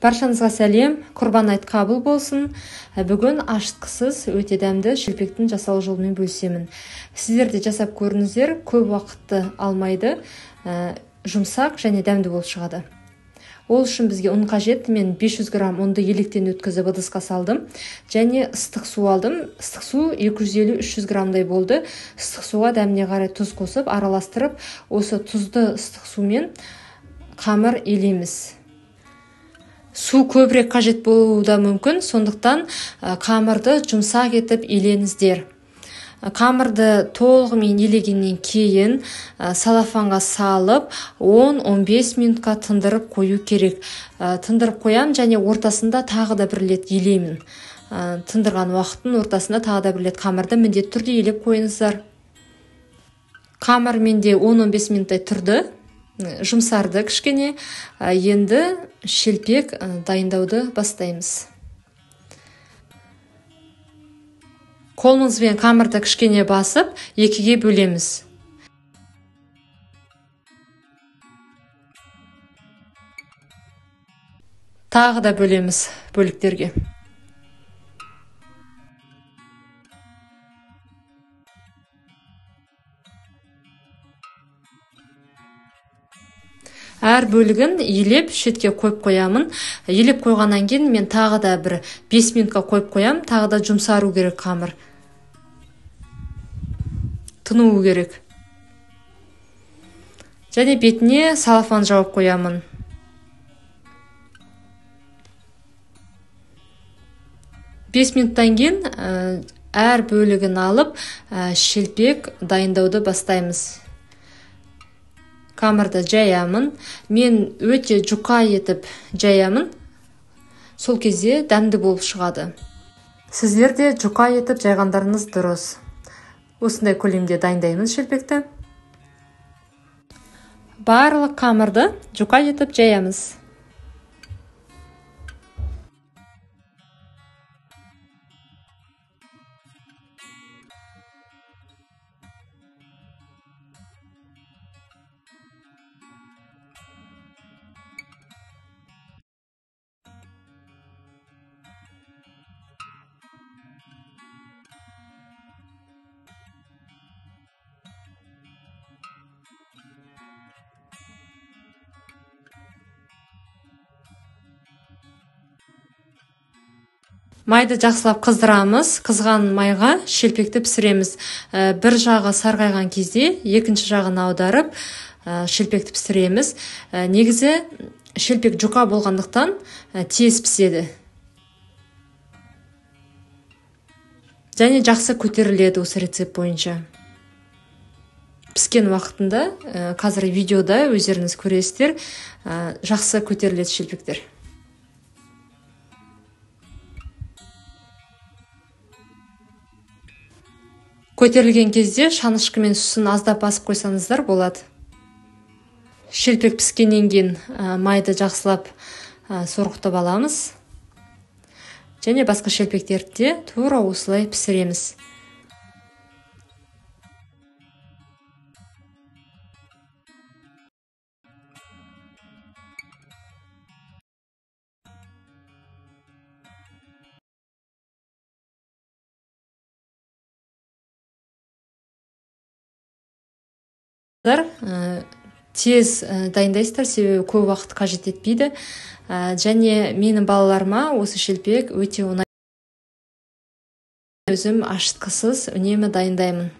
Баршаңызға сәлем, құрбан айт қабыл болсын. Бүгін ашытқысыз өте дәмді шелпектің жасалу жолымен бөлісемін. Сіздер де жасап көріңіздер, көп уақытты алмайды, жұмсақ және дәмді болып шығады. Ол үшін бізге ұн қажет. Мен 500 грамм ұнды електен өткізіп ыдысқа салдым. Және ыстық су алдым. Ыстық су 250-300 граммдай болды. Ыстық суға дәміне қарай тұз қосып, араластырып, осы тұзды ыстық сумен қамыр елейміз. Су көбірек қажет болуы да мүмкін, сондықтан қамырды жұмсақ етіп елеңіздер. Қамырды толығымен елегеннен кейін салафанға салып 10-15 минутқа тындырып қою керек. Тындырып қоям және ортасында тағы да бір рет елеймін. Тындырған уақыттың ортасында тағы да бір рет қамырды міндетті түрде елеп қойыңыздар. Қамыр менде 10-15 минуттай тұрды. Жұмсарды кішкене. Енді шелпек дайындауды бастаймыз. Қолымызбен қамырды кішкене басып, екіге бөлеміз. Тағы да бөлеміз бөліктерге. Әр бөлігін елеп шетке қойып қоямын. Елеп қойғаннан кейін мен тағы да бір 5 минутқа қойып қоям. Тағы да жұмсару керек қамыр. Тынуы керек. Және бетіне салафан жауып қоямын. Бес минуттан кейін әр бөлігін алып шелпек дайындауды бастаймыз. Қамырды жаямын. Мен өте жұқа етіп жаямын. Сол кезде дәмді болып шығады. Сіздер де жұқа етіп жайғандарыңыз дұрыс. Осындай көлемде дайындаймыз шелпекті. Барлық қамырды жұқа етіп жаямыз. Майды жақсылап қыздырамыз. Қызған майға шелпекті пісіреміз. Бір жағы сарғайған кезде екінші жағын аударып шелпекті пісіреміз. Негізі шелпек жұқа болғандықтан тез піседі. Және жақсы көтеріледі осы рецепт бойынша. Піскен уақытында, қазір видеода өздеріңіз көресіздер, жақсы көтеріледі шелпектер. Көтерілген кезде шанышқымен сүсін аздап басып қойсаңыздар болады. Шелпек піскеннен кейін майды жақсылап сорғытып аламыз. Және басқа шелпектерді тура осылай пісіреміз. Тез дайындайсыздар, себебі көп уақыт қажет етпейді. Және менің балаларыма осы шелпек өте ұнайды. Өзім ашытқысыз үнемі дайындаймын.